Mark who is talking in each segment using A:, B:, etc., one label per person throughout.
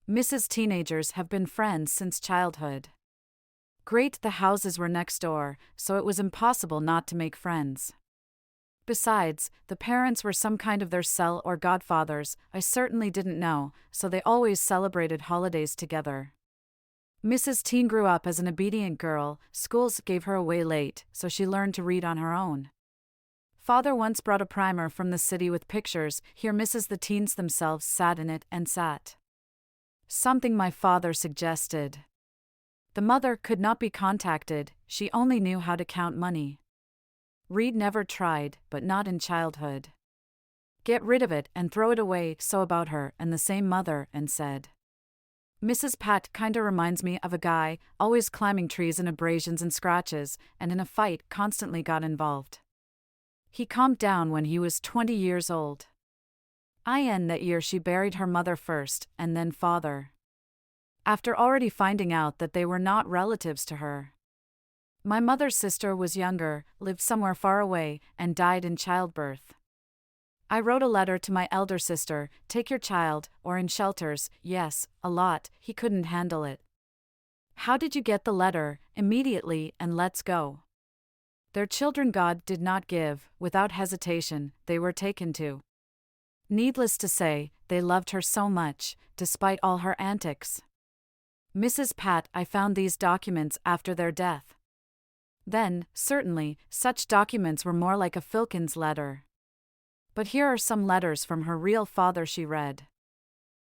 A: Mrs. Teenagers have been friends since childhood. Great, the houses were next door, so it was impossible not to make friends. Besides, the parents were some kind of their cell or godfathers, I certainly didn't know, so they always celebrated holidays together. Mrs. Teen grew up as an obedient girl, schools gave her away late, so she learned to read on her own. Father once brought a primer from the city with pictures, here Mrs. the teens themselves sat in it and sat. Something my father suggested. The mother could not be contacted, she only knew how to count money. Read never tried, but not in childhood. Get rid of it and throw it away, so about her and the same mother, and said. Mrs. Pat kinda reminds me of a guy, always climbing trees and abrasions and scratches, and in a fight constantly got involved. He calmed down when he was 20 years old. In that year she buried her mother first, and then father. After already finding out that they were not relatives to her. My mother's sister was younger, lived somewhere far away, and died in childbirth. I wrote a letter to my elder sister, take your child, or in shelters, yes, a lot, he couldn't handle it. How did you get the letter? Immediately, and let's go. Their children God did not give, without hesitation, they were taken to. Needless to say, they loved her so much, despite all her antics. Mrs. Pat, I found these documents after their death. Then, certainly, such documents were more like a Filkins letter. But here are some letters from her real father she read.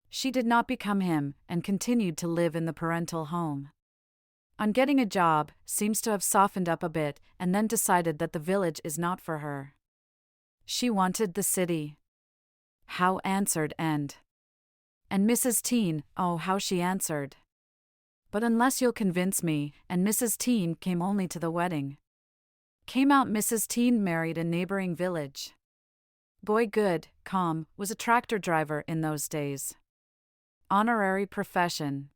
A: She did not become him, and continued to live in the parental home. On getting a job, seems to have softened up a bit, and then decided that the village is not for her. She wanted the city. How answered and Mrs. Teen, oh how she answered. But unless you'll convince me, and Mrs. Teen came only to the wedding. Came out Mrs. Teen married a neighboring village. Boy good, calm, was a tractor driver in those days. Honorary profession.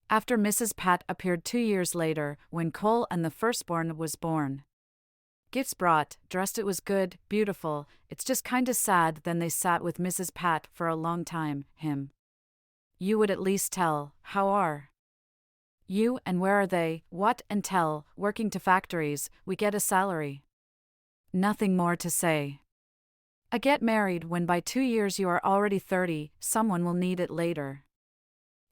A: After Mrs. Pat appeared 2 years later, when Cole and the firstborn was born. Gifts brought, dressed it was good, beautiful, it's just kinda sad then they sat with Mrs. Pat for a long time, him. You would at least tell, how are you and where are they, what and tell, working to factories, we get a salary. Nothing more to say. I get married when by 2 years you are already 30, someone will need it later.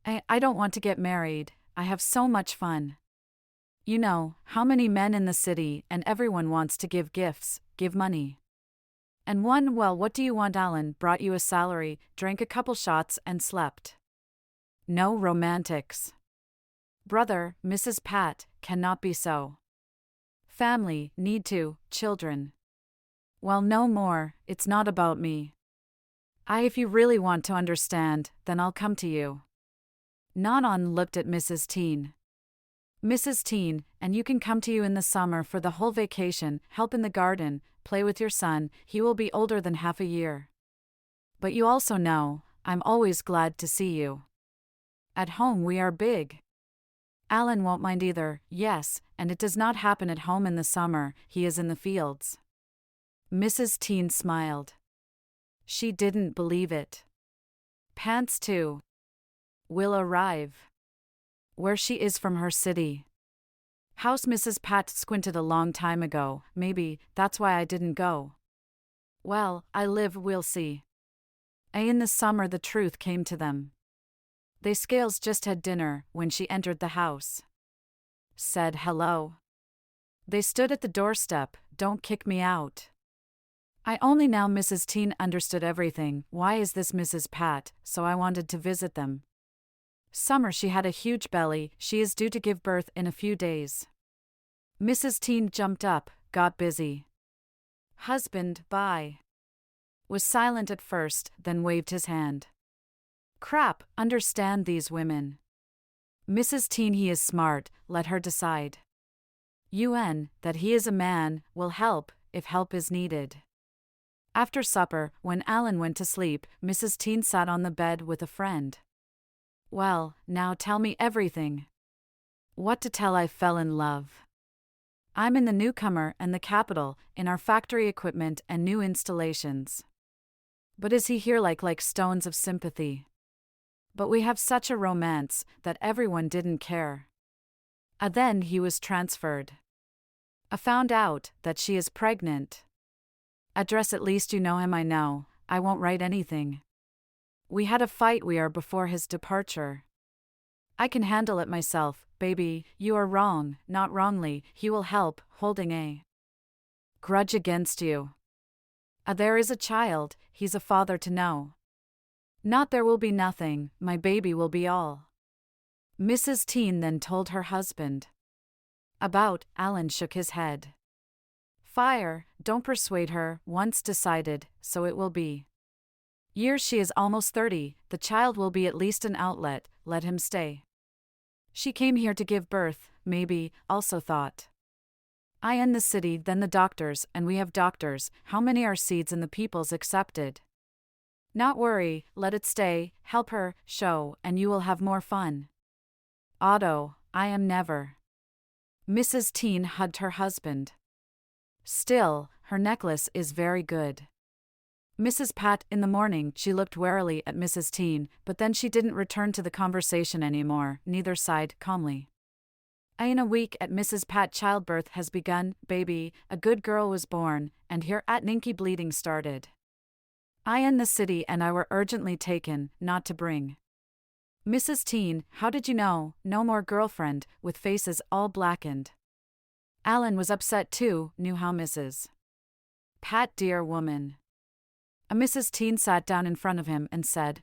A: I don't want to get married, I have so much fun. You know, how many men in the city and everyone wants to give gifts, give money. And one, well what do you want? Alan brought you a salary, drank a couple shots and slept. No romantics. Brother, Mrs. Pat, cannot be so. Family, need to, children. Well no more, it's not about me. If you really want to understand, then I'll come to you. Nanon looked at Mrs. Teen. Mrs. Teen, and you can come to you in the summer for the whole vacation, help in the garden, play with your son, he will be older than half a year. But you also know, I'm always glad to see you. At home we are big. Alan won't mind either, yes, and it does not happen at home in the summer, he is in the fields. Mrs. Teen smiled. She didn't believe it. Pants too. Will arrive. Where she is from her city. House Mrs. Pat squinted a long time ago, maybe, that's why I didn't go. Well, I live, we'll see. In the summer the truth came to them. They Scales just had dinner when she entered the house. Said hello. They stood at the doorstep, don't kick me out. I only now Mrs. Teen understood everything, why is this Mrs. Pat, so I wanted to visit them. Summer she had a huge belly, she is due to give birth in a few days. Mrs. Teen jumped up, got busy. Husband, bye. Was silent at first, then waved his hand. Crap, understand these women. Mrs. Teen he is smart, let her decide. That he is a man, will help, if help is needed. After supper, when Alan went to sleep, Mrs. Teen sat on the bed with a friend. Well, now tell me everything. What to tell? I fell in love. I'm in the newcomer and the capital, in our factory equipment and new installations. But is he here like stones of sympathy? But we have such a romance that everyone didn't care. Then he was transferred. I found out that she is pregnant. Address, at least you know him. I know, I won't write anything. We had a fight before his departure. I can handle it myself, baby, you are wrong, not wrongly, he will help, holding a grudge against you. There is a child, he's a father to know. Not there will be nothing, my baby will be all. Mrs. Teen then told her husband. About, Alan shook his head. Fire, don't persuade her, once decided, so it will be. Years she is almost 30, the child will be at least an outlet, let him stay. She came here to give birth, maybe, also thought. I in the city, then the doctors, and we have doctors, how many are seeds in the people's accepted? Not worry, let it stay, help her, show, and you will have more fun. Otto, I am never. Mrs. Teen hugged her husband. Still, her necklace is very good. Mrs. Pat, in the morning, she looked warily at Mrs. Teen, but then she didn't return to the conversation anymore, neither sighed calmly. In a week at Mrs. Pat childbirth has begun, baby, a good girl was born, and here at Ninky bleeding started. I in the city and I were urgently taken, not to bring. Mrs. Teen, how did you know, no more girlfriend, with faces all blackened. Alan was upset too, knew how Mrs. Pat dear woman. Mrs. Teen sat down in front of him and said,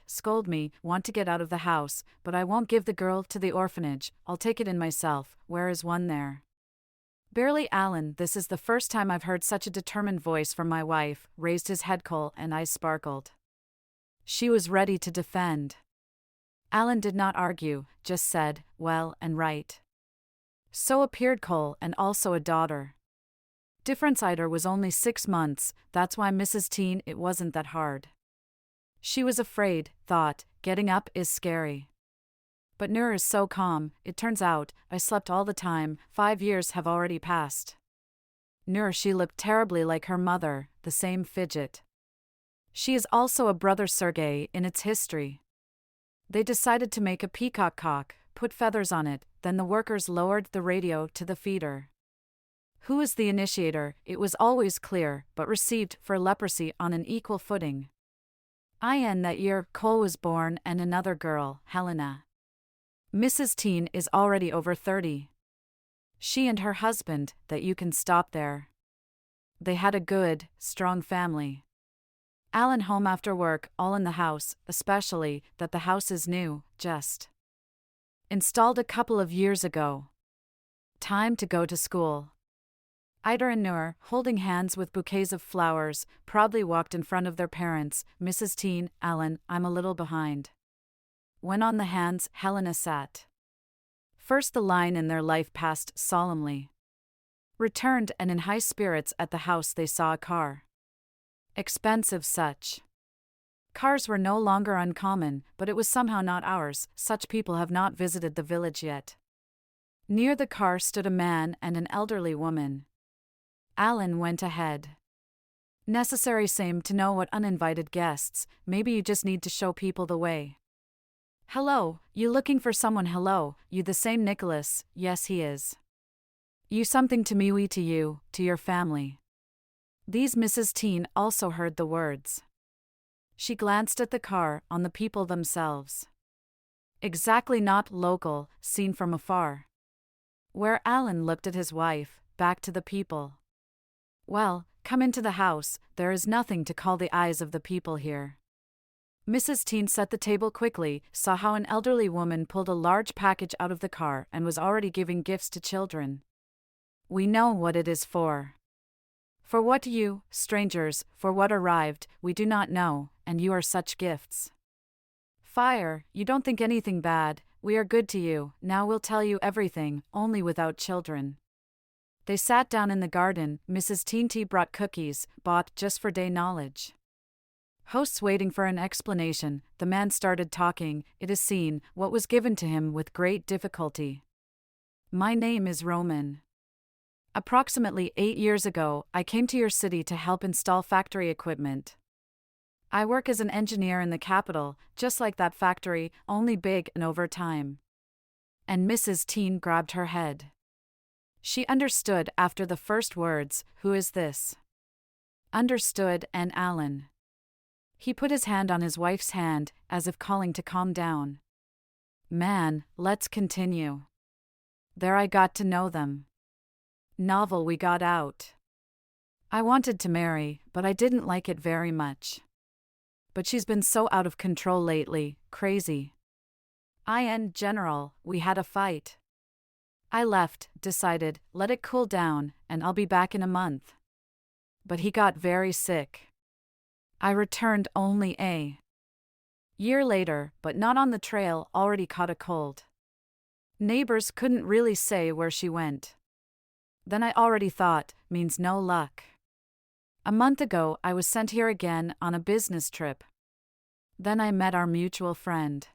A: scold me, want to get out of the house, but I won't give the girl to the orphanage, I'll take it in myself, where is one there? Barely Alan, this is the first time I've heard such a determined voice from my wife, raised his head. Cole and eyes sparkled. She was ready to defend. Alan did not argue, just said, well and right. So appeared Cole and also a daughter. Difference Ider was only 6 months, that's why Mrs. Teen it wasn't that hard. She was afraid, thought, getting up is scary. But Nur is so calm, it turns out, I slept all the time, 5 years have already passed. Nur she looked terribly like her mother, the same fidget. She is also a brother Sergei in its history. They decided to make a peacock cock, put feathers on it, then the workers lowered the radio to the feeder. Who is the initiator, it was always clear, but received for leprosy on an equal footing. In that year, Cole was born and another girl, Helena. Mrs. Teen is already over 30. She and her husband, that you can stop there. They had a good, strong family. Alan home after work, all in the house, especially that the house is new, just installed a couple of years ago. Time to go to school. Ider and Nur, holding hands with bouquets of flowers, proudly walked in front of their parents. Mrs. Teen, Alan, I'm a little behind. When on the hands, Helena sat. First the line in their life passed solemnly. Returned and in high spirits at the house they saw a car. Expensive such. Cars were no longer uncommon, but it was somehow not ours, such people have not visited the village yet. Near the car stood a man and an elderly woman. Alan went ahead. Necessary same to know what uninvited guests, maybe you just need to show people the way. Hello, you looking for someone? Hello, you the same Nicholas? Yes he is. You something to me, we to you, to your family. These Mrs. Teen also heard the words. She glanced at the car, on the people themselves. Exactly not local, seen from afar. Where Alan looked at his wife, back to the people. Well, come into the house, there is nothing to call the eyes of the people here. Mrs. Teen set the table quickly, saw how an elderly woman pulled a large package out of the car and was already giving gifts to children. We know what it is for. For what you, strangers, for what arrived, we do not know, and you are such gifts. Fire, you don't think anything bad, we are good to you, now we'll tell you everything, only without children. They sat down in the garden, Mrs. Teen brought cookies, bought just for day knowledge. Hosts waiting for an explanation, the man started talking, it is seen, what was given to him with great difficulty. My name is Roman. Approximately 8 years ago, I came to your city to help install factory equipment. I work as an engineer in the capital, just like that factory, only big and over time. And Mrs. Teen grabbed her head. She understood after the first words, "Who is this?" Understood, and Alan. He put his hand on his wife's hand, as if calling to calm down. Man, let's continue. There I got to know them. Novel we got out. I wanted to marry, but I didn't like it very much. But she's been so out of control lately, crazy. General, we had a fight. I left, decided, let it cool down, and I'll be back in a month. But he got very sick. I returned only a year later, but not on the trail, already caught a cold. Neighbors couldn't really say where she went. Then I already thought, means no luck. A month ago, I was sent here again on a business trip. Then I met our mutual friend.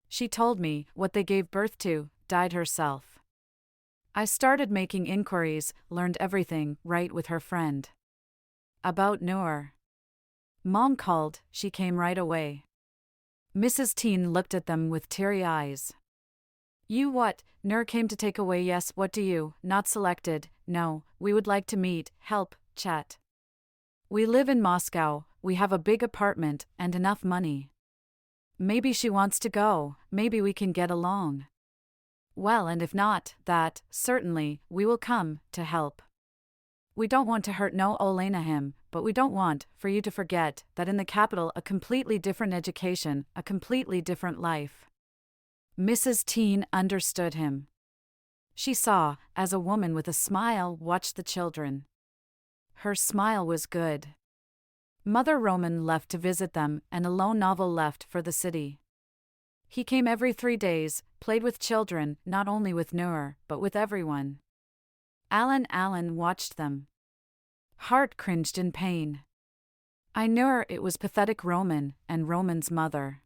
A: She told me what they gave birth to, died herself. I started making inquiries, learned everything, right with her friend. About Noor. Mom called, she came right away. Mrs. Teen looked at them with teary eyes. You what? Noor came to take away. Yes, what do you? Not selected. No, we would like to meet, help, chat. We live in Moscow, we have a big apartment and enough money. Maybe she wants to go, maybe we can get along. Well, and if not, that, certainly, we will come, to help. We don't want to hurt no Olena him, but we don't want, for you to forget, that in the capital a completely different education, a completely different life. Mrs. Teen understood him. She saw, as a woman with a smile watched the children. Her smile was good. Mother Roman left to visit them, and alone Novel left for the city. He came every 3 days, played with children, not only with Noor, but with everyone. Alan watched them. Heart cringed in pain. I knew it was pathetic Roman, and Roman's mother.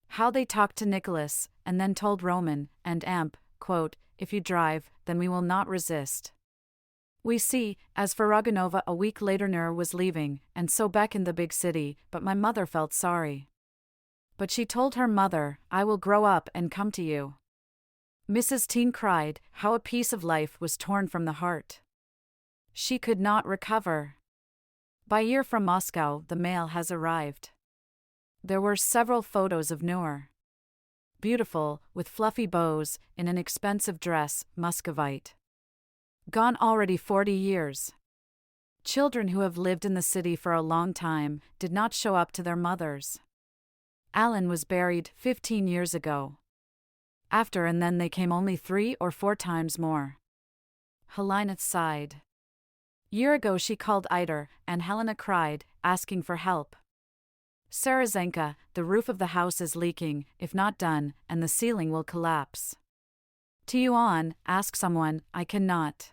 A: How they talked to Nicholas, and then told Roman, and Amp, quote, if you drive, then we will not resist. We see, as for Roganova a week later Noor was leaving, and so back in the big city, but my mother felt sorry. But she told her mother, I will grow up and come to you. Mrs. Teen cried, how a piece of life was torn from the heart. She could not recover. By year from Moscow the mail has arrived. There were several photos of Noor. Beautiful, with fluffy bows, in an expensive dress, Muscovite. Gone already 40 years. Children who have lived in the city for a long time did not show up to their mothers. Alan was buried 15 years ago. After and then they came only 3 or 4 times more. Helena sighed. Year ago she called Eider, and Helena cried, asking for help. Sarazenka, the roof of the house is leaking, if not done, and the ceiling will collapse. To you on, ask someone, I cannot.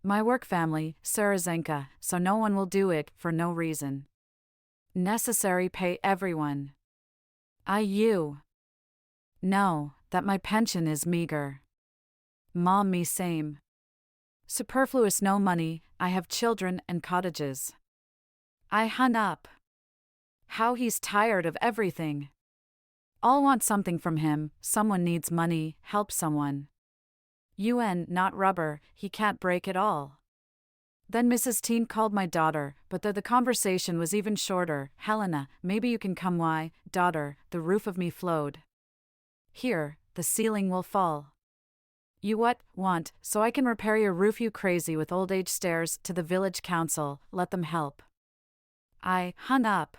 A: My work family, Sarazenka, so no one will do it, for no reason. Necessary pay everyone. You. No, that my pension is meager. Mom me same. Superfluous no money, I have children and cottages. I hung up. How he's tired of everything. All want something from him, someone needs money, help someone. Not rubber, he can't break it all. Then Mrs. Teen called my daughter, but the conversation was even shorter. Helena, maybe you can come. Why, daughter, the roof of me flowed. Here, the ceiling will fall. You want, so I can repair your roof. You crazy with old age stairs, to the village council, let them help. I hung up.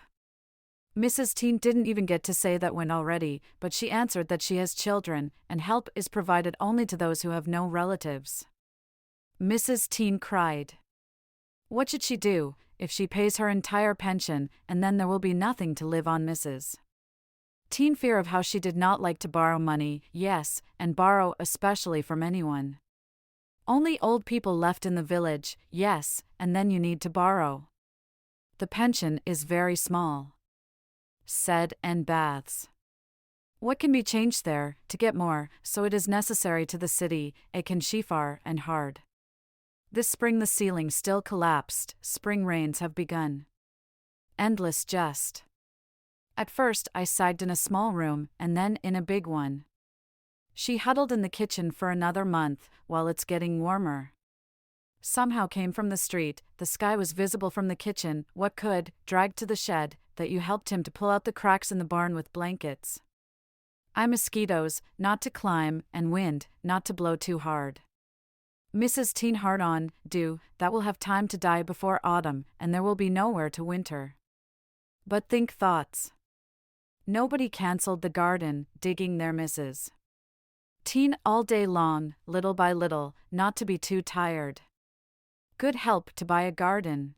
A: Mrs. Teen didn't even get to say that when already, but she answered that she has children, and help is provided only to those who have no relatives. Mrs. Teen cried. What should she do, if she pays her entire pension, and then there will be nothing to live on? Mrs. Teen fear of how she did not like to borrow money, yes, and borrow especially from anyone. Only old people left in the village, yes, and then you need to borrow. The pension is very small. Said and baths. What can be changed there, to get more, so it is necessary to the city, a can shifar and hard. This spring the ceiling still collapsed, spring rains have begun. endless jest. At first I sighed in a small room and then in a big one. She huddled in the kitchen for another month while it's getting warmer. Somehow came from the street, the sky was visible from the kitchen, what could, dragged to the shed, that you helped him to pull out the cracks in the barn with blankets. I mosquitoes, not to climb, and wind, not to blow too hard. Mrs. Teen hard on, dew, that will have time to die before autumn, and there will be nowhere to winter. But think thoughts. Nobody cancelled the garden, digging their misses. Teen all day long, little by little, not to be too tired. Good help to buy a garden.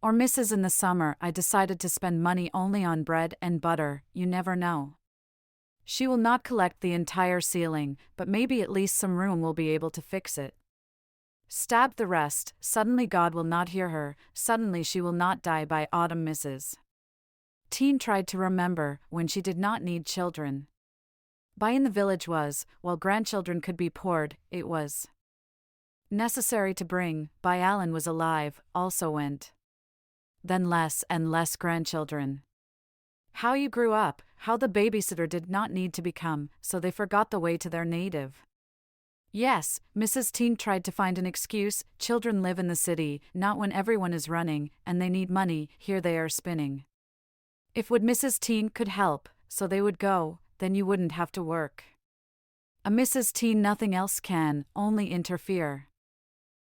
A: Or Mrs. in the summer I decided to spend money only on bread and butter, you never know. She will not collect the entire ceiling, but maybe at least some room will be able to fix it. Stab the rest, suddenly God will not hear her, suddenly she will not die by autumn Mrs. Teen tried to remember when she did not need children. By in the village was, while grandchildren could be poured, it was necessary to bring, by Alan was alive, also went. Then less and less grandchildren. How you grew up, how the babysitter did not need to become, so they forgot the way to their native. Yes, Mrs. Teen tried to find an excuse, children live in the city, not when everyone is running, and they need money, here they are spinning. If would Mrs. Teen could help, so they would go, then you wouldn't have to work. A Mrs. Teen nothing else can, only interfere.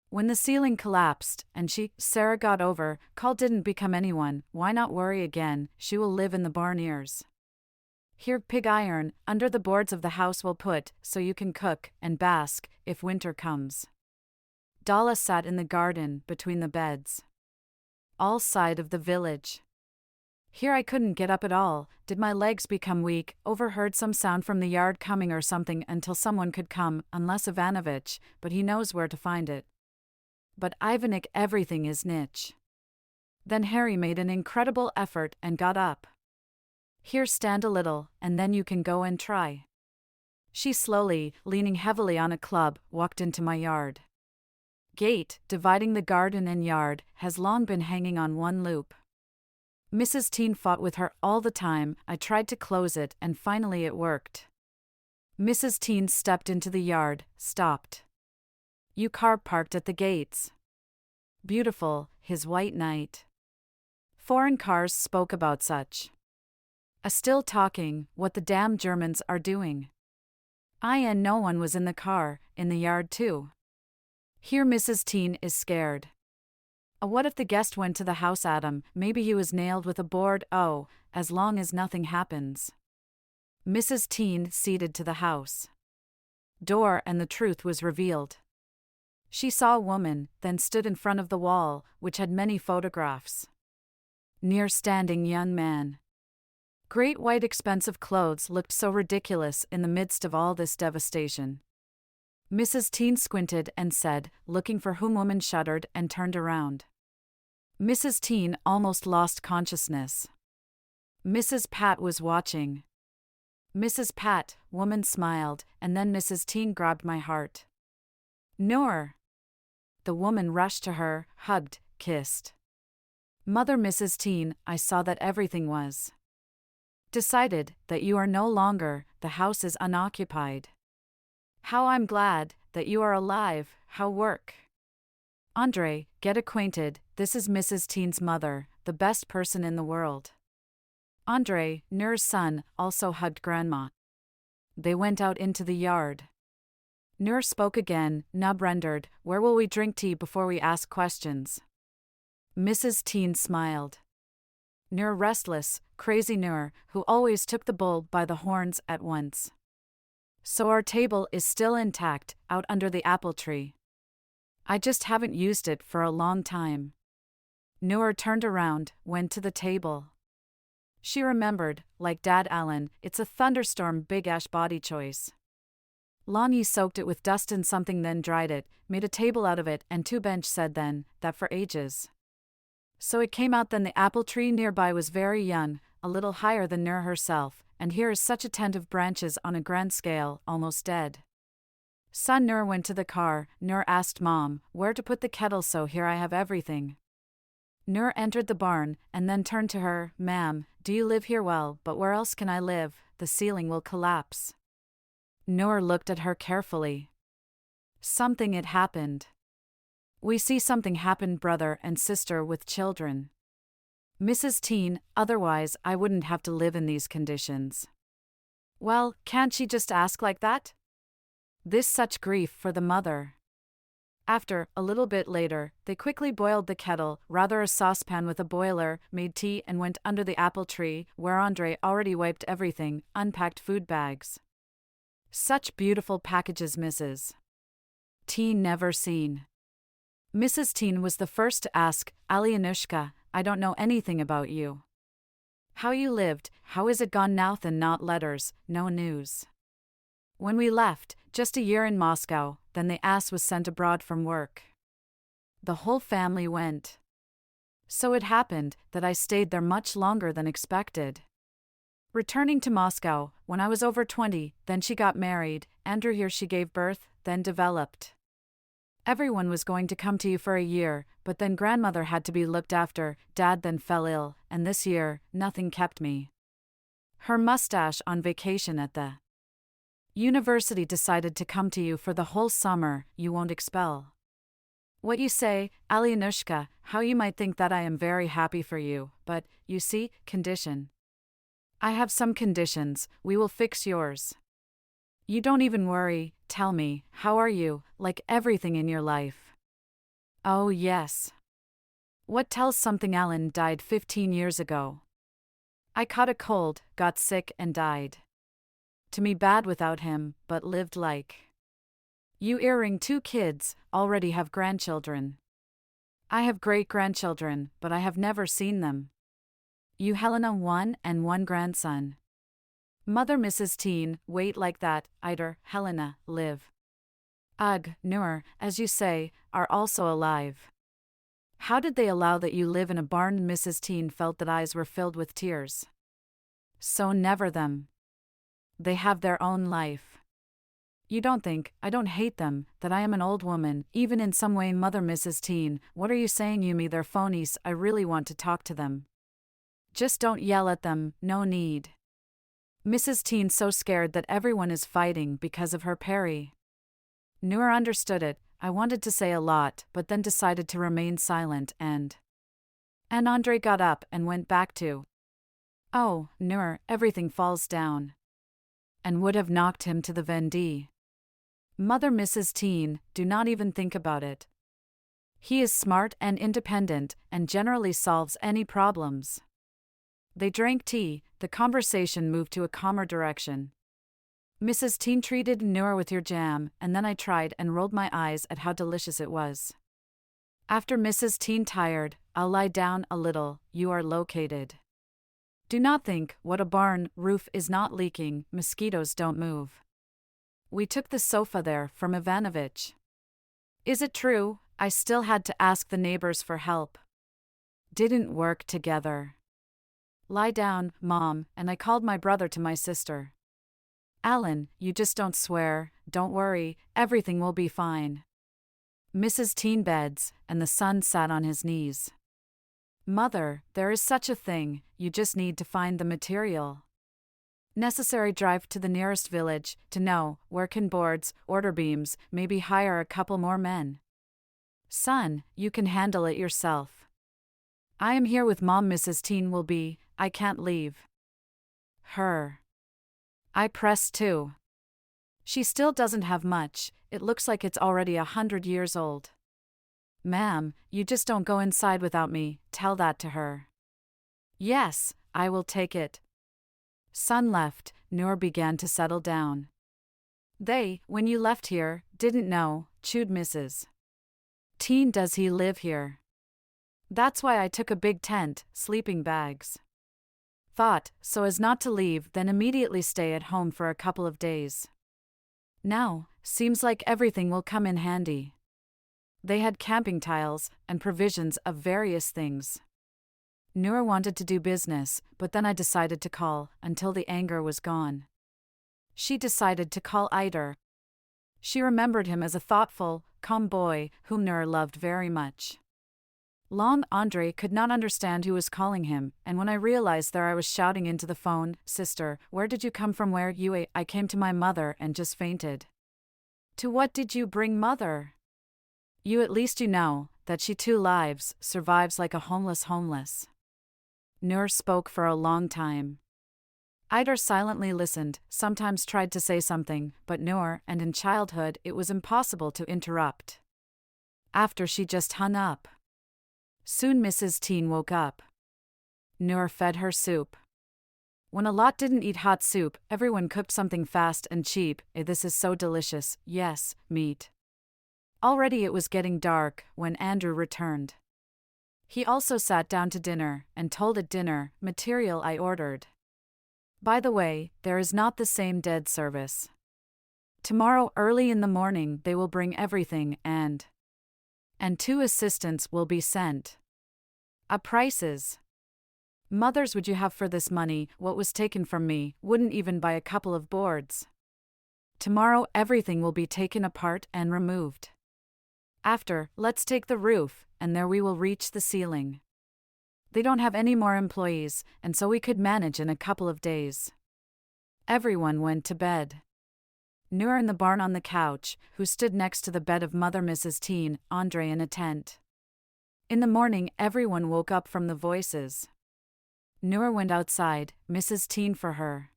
A: When the ceiling collapsed, and Sarah got over, call didn't become anyone, why not worry again, she will live in the barn ears. Here pig iron, under the boards of the house will put, so you can cook, and bask, if winter comes. Dalla sat in the garden, between the beds. All side of the village. Here I couldn't get up at all, did my legs become weak, overheard some sound from the yard coming or something until someone could come, unless Ivanovich, but he knows where to find it. But Ivanik everything is niche. Then Harry made an incredible effort and got up. Here stand a little, and then you can go and try. She slowly, leaning heavily on a club, walked into my yard. Gate, dividing the garden and yard, has long been hanging on one loop. Mrs. Teen fought with her all the time, I tried to close it and finally it worked. Mrs. Teen stepped into the yard, stopped. You car parked at the gates. Beautiful, his white knight. Foreign cars spoke about such. Still talking, what the damn Germans are doing. And no one was in the car, in the yard too. Here Mrs. Teen is scared. What if the guest went to the house Adam, maybe he was nailed with a board, oh, as long as nothing happens. Mrs. Teen ceded to the house. Door and the truth was revealed. She saw a woman, then stood in front of the wall, which had many photographs. Near standing young man. Great white expensive clothes looked so ridiculous in the midst of all this devastation. Mrs. Teen squinted and said, looking for whom woman shuddered and turned around. Mrs. Teen almost lost consciousness. Mrs. Pat was watching. Mrs. Pat, woman smiled, and then Mrs. Teen grabbed my heart. Noor! The woman rushed to her, hugged, kissed. Mother Mrs. Teen, I saw that everything was decided, that you are no longer, the house is unoccupied. How I'm glad that you are alive, how work. Andre, get acquainted, this is Mrs. Teen's mother, the best person in the world. Andre, Noor's son, also hugged Grandma. They went out into the yard. Noor spoke again, Nub rendered, where will we drink tea before we ask questions? Mrs. Teen smiled. Noor restless, crazy Noor, who always took the bull by the horns at once. So our table is still intact, out under the apple tree. I just haven't used it for a long time. Noor turned around, went to the table. She remembered, like Dad Alan, it's a thunderstorm big ash body choice. Lonnie soaked it with dust and something then dried it, made a table out of it and two bench said then, that for ages. So it came out then the apple tree nearby was very young, a little higher than Noor herself, and here is such attentive branches on a grand scale, almost dead. Son Noor went to the car, Noor asked Mom, where to put the kettle so here I have everything. Nur entered the barn and then turned to her. Ma'am, do you live here? Well, but where else can I live? The ceiling will collapse. Nur looked at her carefully. Something had happened. We see something happened, brother and sister with children. Mrs. Teen, otherwise I wouldn't have to live in these conditions. Well, can't she just ask like that? This such grief for the mother. After, a little bit later, they quickly boiled the kettle, rather a saucepan with a boiler, made tea and went under the apple tree, where Andre already wiped everything, unpacked food bags. Such beautiful packages Mrs. Teen never seen. Mrs. Teen was the first to ask, Alyanushka, I don't know anything about you. How you lived, how is it gone? Nothing, not letters, no news. When we left, just a year in Moscow, then the ass was sent abroad from work. The whole family went. So it happened that I stayed there much longer than expected. Returning to Moscow, when I was over 20, then she got married, Andrew here she gave birth, then developed. Everyone was going to come to you for a year, but then grandmother had to be looked after, dad then fell ill, and this year, nothing kept me. Her mustache on vacation at the university decided to come to you for the whole summer, you won't expel. What you say, Alyanushka, how you might think that I am very happy for you, but, you see, condition. I have some conditions, we will fix yours. You don't even worry, tell me, how are you, like everything in your life? Oh yes. What tells something? Alan died 15 years ago. I caught a cold, got sick and died. To me bad without him, but lived like. You earring 2 kids, already have grandchildren. I have great-grandchildren, but I have never seen them. You Helena 1 and 1 grandson. Mother Mrs. Teen, wait like that, Eider, Helena, live. Ugh, Nur, as you say, are also alive. How did they allow that you live in a barn? Mrs. Teen felt that eyes were filled with tears. So never them. They have their own life. You don't think, I don't hate them, that I am an old woman, even in some way. Mother Mrs. Teen, what are you saying? You me they're phonies, I really want to talk to them. Just don't yell at them, no need. Mrs. Teen so scared that everyone is fighting because of her Perry. Nur understood it. I wanted to say a lot, but then decided to remain silent and Andre got up and went back to. Oh, Nur, everything falls down. And would have knocked him to the Vendée. Mother Mrs. Teen, do not even think about it. He is smart and independent and generally solves any problems. They drank tea, the conversation moved to a calmer direction. Mrs. Teen treated Nur with your jam, and then I tried and rolled my eyes at how delicious it was. After Mrs. Teen tired, I'll lie down a little, you are located. Do not think, what a barn, roof is not leaking, mosquitoes don't move. We took the sofa there from Ivanovich. Is it true? I still had to ask the neighbors for help. Didn't work together. Lie down, Mom, and I called my brother to my sister. Alan, you just don't swear, don't worry, everything will be fine. Mrs. Teen beds, and the son sat on his knees. Mother, there is such a thing, you just need to find the material. Necessary drive to the nearest village, to know, where can boards, order beams, maybe hire a couple more men. Son, you can handle it yourself. I am here with Mom. Mrs. Teen will be, I can't leave her. I press too. She still doesn't have much, it looks like it's already 100 years old. Ma'am, you just don't go inside without me, tell that to her. Yes, I will take it. Son left, Nur began to settle down. They, when you left here, didn't know, chewed Mrs. Teen. Does he live here? That's why I took a big tent, sleeping bags. Thought, so as not to leave, then immediately stay at home for a couple of days. Now, seems like everything will come in handy. They had camping tiles, and provisions of various things. Nur wanted to do business, but then I decided to call, until the anger was gone. She decided to call Eider. She remembered him as a thoughtful, calm boy, whom Nur loved very much. Long Andre could not understand who was calling him, and when I realized there I was shouting into the phone, "Sister, where did you come from? Where you I came to my mother and just fainted." "To what did you bring mother?" "You at least you know, that she too lives, survives like a homeless. Noor spoke for a long time. Idar silently listened, sometimes tried to say something, but Noor, and in childhood it was impossible to interrupt. After she just hung up. Soon Mrs. Teen woke up. Noor fed her soup. When a lot didn't eat hot soup, everyone cooked something fast and cheap. This is so delicious, yes, meat. Already it was getting dark when Andrew returned. He also sat down to dinner and told at dinner material I ordered. By the way, there is not the same dead service. Tomorrow early in the morning they will bring everything and 2 assistants will be sent. Prices. Mothers, would you have for this money? What was taken from me wouldn't even buy a couple of boards. Tomorrow everything will be taken apart and removed. After, let's take the roof, and there we will reach the ceiling. They don't have any more employees, and so we could manage in a couple of days. Everyone went to bed. Noor in the barn on the couch, who stood next to the bed of Mother Mrs. Teen, Andre in a tent. In the morning everyone woke up from the voices. Noor went outside, Mrs. Teen for her.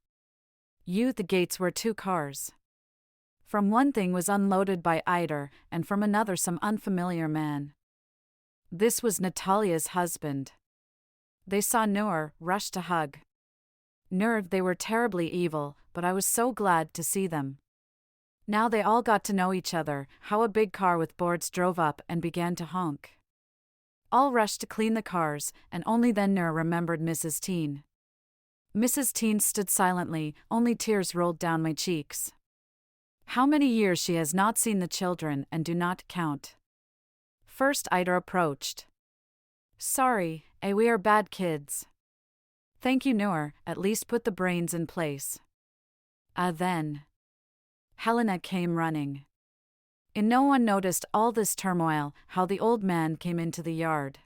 A: The gates were 2 cars. From one thing was unloaded by Idar, and from another some unfamiliar man. This was Natalia's husband. They saw Noor, rushed to hug. Noor, they were terribly evil, but I was so glad to see them. Now they all got to know each other, how a big car with boards drove up and began to honk. All rushed to clean the cars, and only then Noor remembered Mrs. Teen. Mrs. Teen stood silently, only tears rolled down my cheeks. How many years she has not seen the children and do not count. First Idar approached. Sorry, we are bad kids. Thank you Noor, at least put the brains in place. Then Helena came running. No one noticed all this turmoil, how the old man came into the yard.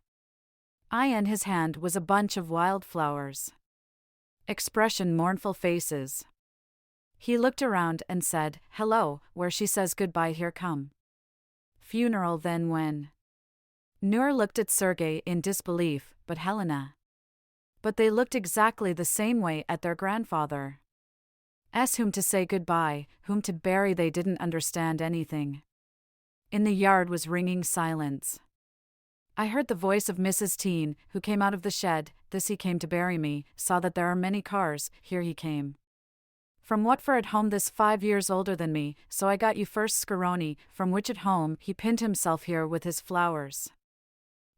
A: In his hand was a bunch of wildflowers. Expression mournful faces. He looked around and said, "Hello," where she says goodbye here come. Funeral then when? Noor looked at Sergei in disbelief, but Helena. But they looked exactly the same way at their grandfather. Whom to say goodbye, whom to bury, they didn't understand anything. In the yard was ringing silence. I heard the voice of Mrs. Teen, who came out of the shed. This he came to bury me, saw that there are many cars, here he came. From Watford at home, this 5 years older than me, so I got you first Scaroni, from which at home he pinned himself here with his flowers.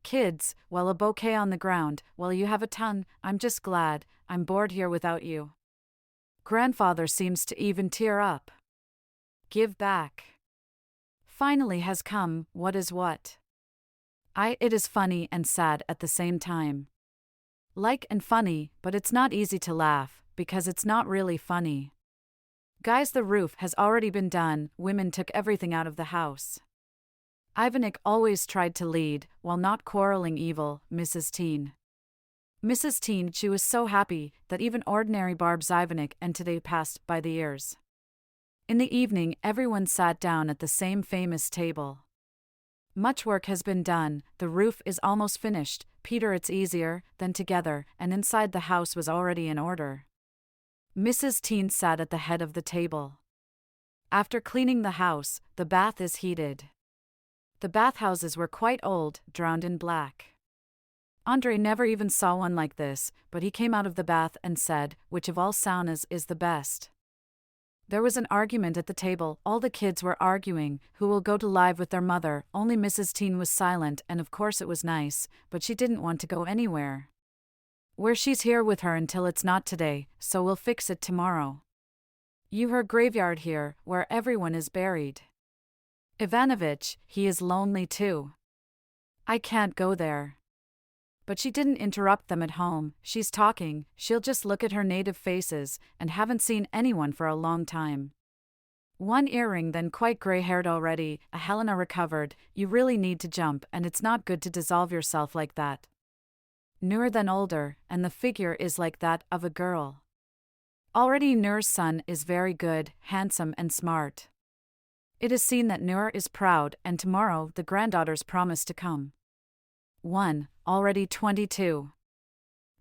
A: Kids, well a bouquet on the ground, well you have a ton, I'm just glad, I'm bored here without you. Grandfather seems to even tear up. Give back. Finally has come, what is what? It is funny and sad at the same time. Like and funny, but it's not easy to laugh, because it's not really funny. Guys, the roof has already been done, women took everything out of the house. Ivanik always tried to lead, while not quarreling evil, Mrs. Teen. Mrs. Teen, she was so happy, that even ordinary Barb's Ivanik and today passed by the ears. In the evening everyone sat down at the same famous table. Much work has been done, the roof is almost finished, Peter it's easier, than together, and inside the house was already in order. Mrs. Teen sat at the head of the table. After cleaning the house, the bath is heated. The bathhouses were quite old, drowned in black. Andre never even saw one like this, but he came out of the bath and said, which of all saunas is the best? There was an argument at the table, all the kids were arguing, who will go to live with their mother, only Mrs. Teen was silent and of course it was nice, but she didn't want to go anywhere. Where she's here with her until it's not today, so we'll fix it tomorrow. Her graveyard here, where everyone is buried. Ivanovich, he is lonely too. I can't go there. But she didn't interrupt them at home, she's talking, she'll just look at her native faces, and haven't seen anyone for a long time. One earring, then quite gray-haired already. A Helena recovered. You really need to jump, and it's not good to dissolve yourself like that. Noor then older, and the figure is like that of a girl. Already Noor's son is very good, handsome and smart. It is seen that Noor is proud, and tomorrow the granddaughters promise to come. 1. Already 22.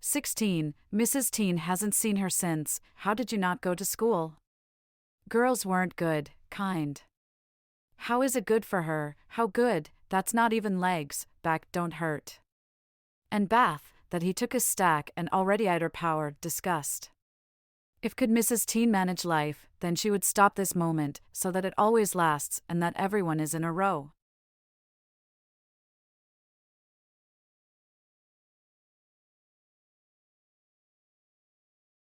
A: 16. Mrs. Teen hasn't seen her since. How did you not go to school? Girls weren't good, kind. How is it good for her? How good? That's not even legs, back don't hurt. And bath, that he took a stack and already eyed her power, disgust. If could Mrs. Teen manage life, then she would stop this moment, so that it always lasts and that everyone is in a row.